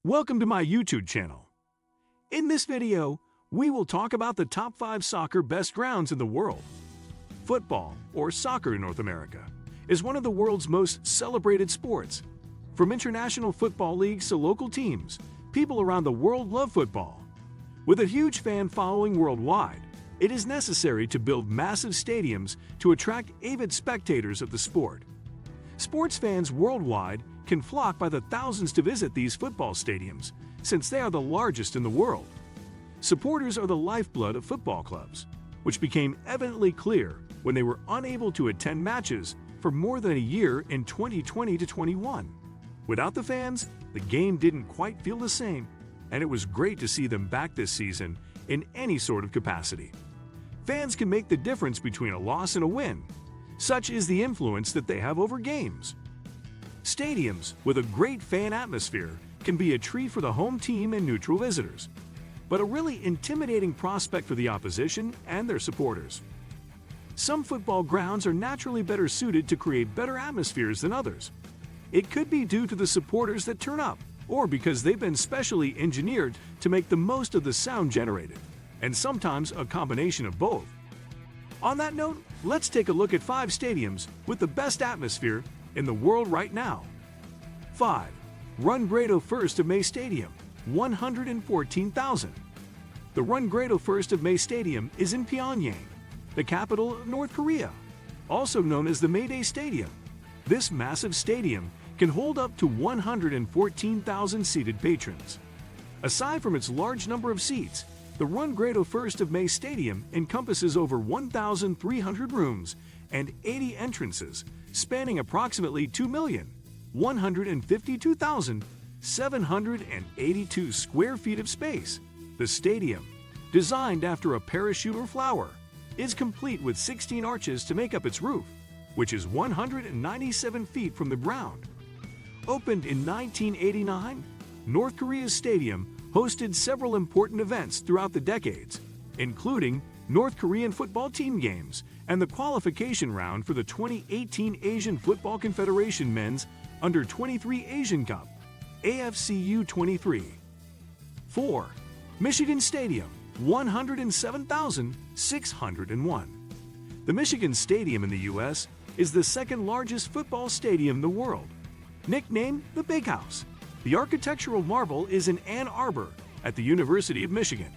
Welcome to my YouTube channel. In this video, we will talk about the top 5 soccer best grounds in the world. Football, or soccer in North America, is one of the world's most celebrated sports. From international football leagues to local teams, people around the world love football. With a huge fan following worldwide, it is necessary to build massive stadiums to attract avid spectators of the sport. Sports fans worldwide can flock by the thousands to visit these football stadiums, since they are the largest in the world. Supporters are the lifeblood of football clubs, which became evidently clear when they were unable to attend matches for more than a year in 2020-21. Without the fans, the game didn't quite feel the same, and it was great to see them back this season in any sort of capacity. Fans can make the difference between a loss and a win. Such is the influence that they have over games. Stadiums with a great fan atmosphere can be a treat for the home team and neutral visitors, but a really intimidating prospect for the opposition and their supporters. Some football grounds are naturally better suited to create better atmospheres than others. It could be due to the supporters that turn up, or because they've been specially engineered to make the most of the sound generated, and sometimes a combination of both. On that note, let's take a look at 5 stadiums with the best atmosphere in the world right now. 5. Rungredo First of May Stadium, 114,000. The Rungredo First of May Stadium is in Pyongyang, the capital of North Korea, also known as the Mayday Stadium. This massive stadium can hold up to 114,000 seated patrons. Aside from its large number of seats, the Rungredo First of May Stadium encompasses over 1,300 rooms and 80 entrances, spanning approximately 2,152,782 square feet of space. The stadium, designed after a parachute or flower, is complete with 16 arches to make up its roof, which is 197 feet from the ground. Opened in 1989, North Korea's stadium hosted several important events throughout the decades, including North Korean football team games and the qualification round for the 2018 Asian Football Confederation Men's Under-23 Asian Cup, AFCU 23. 4. Michigan Stadium, 107,601. The Michigan Stadium in the U.S. is the second largest football stadium in the world. Nicknamed the Big House, the architectural marvel is in Ann Arbor at the University of Michigan.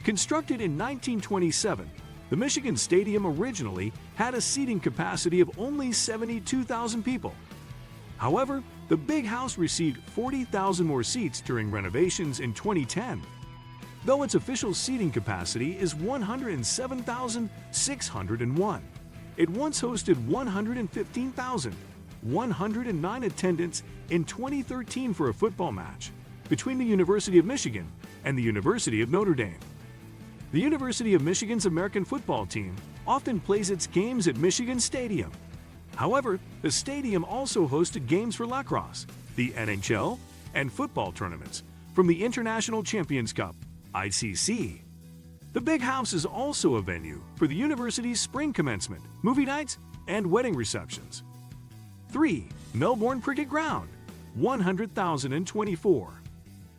Constructed in 1927, the Michigan Stadium originally had a seating capacity of only 72,000 people. However, the Big House received 40,000 more seats during renovations in 2010. Though its official seating capacity is 107,601, it once hosted 115,109 attendants in 2013 for a football match between the University of Michigan and the University of Notre Dame. The University of Michigan's American football team often plays its games at Michigan Stadium. However, the stadium also hosted games for lacrosse, the NHL, and football tournaments from the International Champions Cup, ICC. The Big House is also a venue for the university's spring commencement, movie nights, and wedding receptions. 3. Melbourne Cricket Ground, 100,024.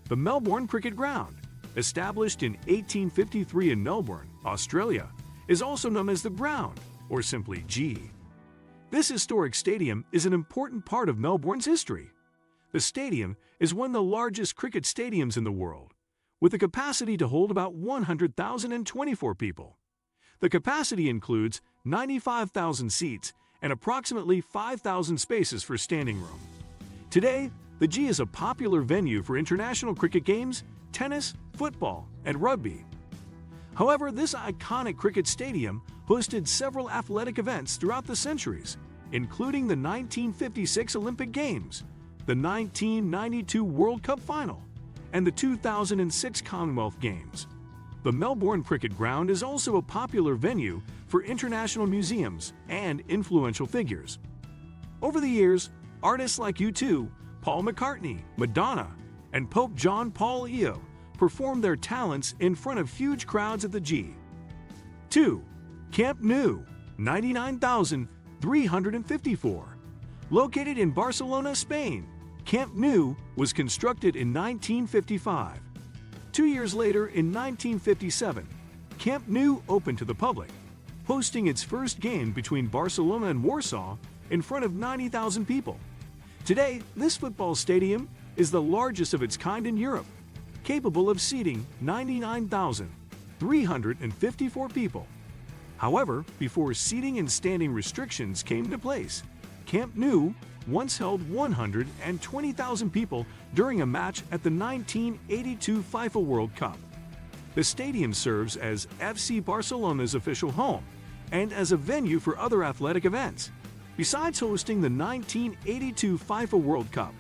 The Melbourne Cricket Ground, established in 1853 in Melbourne, Australia, is also known as the Ground, or simply G. This historic stadium is an important part of Melbourne's history. The stadium is one of the largest cricket stadiums in the world, with a capacity to hold about 100,024 people. The capacity includes 95,000 seats and approximately 5,000 spaces for standing room. Today, the G is a popular venue for international cricket games, tennis, football, and rugby. However, this iconic cricket stadium hosted several athletic events throughout the centuries, including the 1956 Olympic Games, the 1992 World Cup Final, and the 2006 Commonwealth Games. The Melbourne Cricket Ground is also a popular venue for international museums and influential figures. Over the years, artists like U2, Paul McCartney, Madonna, and Pope John Paul II performed their talents in front of huge crowds at the G. 2. Camp Nou, 99,354. Located in Barcelona, Spain, Camp Nou was constructed in 1955. 2 years later, in 1957, Camp Nou opened to the public, hosting its first game between Barcelona and Warsaw in front of 90,000 people. Today, this football stadium is the largest of its kind in Europe, capable of seating 99,354 people. However, before seating and standing restrictions came into place, Camp Nou once held 120,000 people during a match at the 1982 FIFA World Cup. The stadium serves as FC Barcelona's official home and as a venue for other athletic events. Besides hosting the 1982 FIFA World Cup,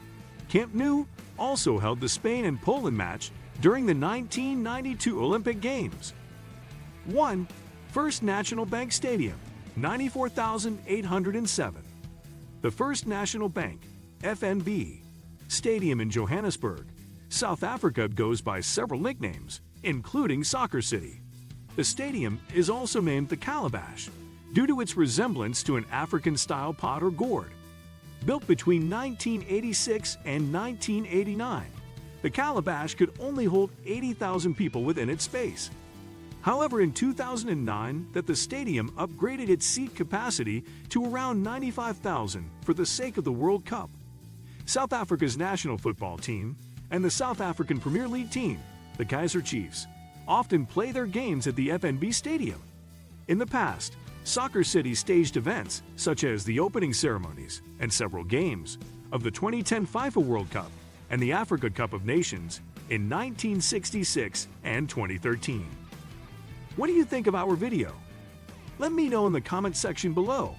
Camp Nou also held the Spain and Poland match during the 1992 Olympic Games. 1. First National Bank Stadium, 94,807. The First National Bank, FNB, Stadium in Johannesburg, South Africa goes by several nicknames, including Soccer City. The stadium is also named the Calabash, due to its resemblance to an African-style pot or gourd. Built between 1986 and 1989, the Calabash could only hold 80,000 people within its space. However, in 2009, the stadium upgraded its seat capacity to around 95,000 for the sake of the World Cup. South Africa's national football team and the South African Premier League team, the Kaizer Chiefs, often play their games at the FNB Stadium. In the past, Soccer City staged events such as the opening ceremonies and several games of the 2010 FIFA World Cup and the Africa Cup of Nations in 1966 and 2013. What do you think of our video? Let me know in the comment section below.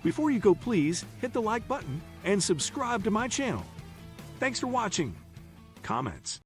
Before you go, please hit the like button and subscribe to my channel. Thanks for watching. Comments.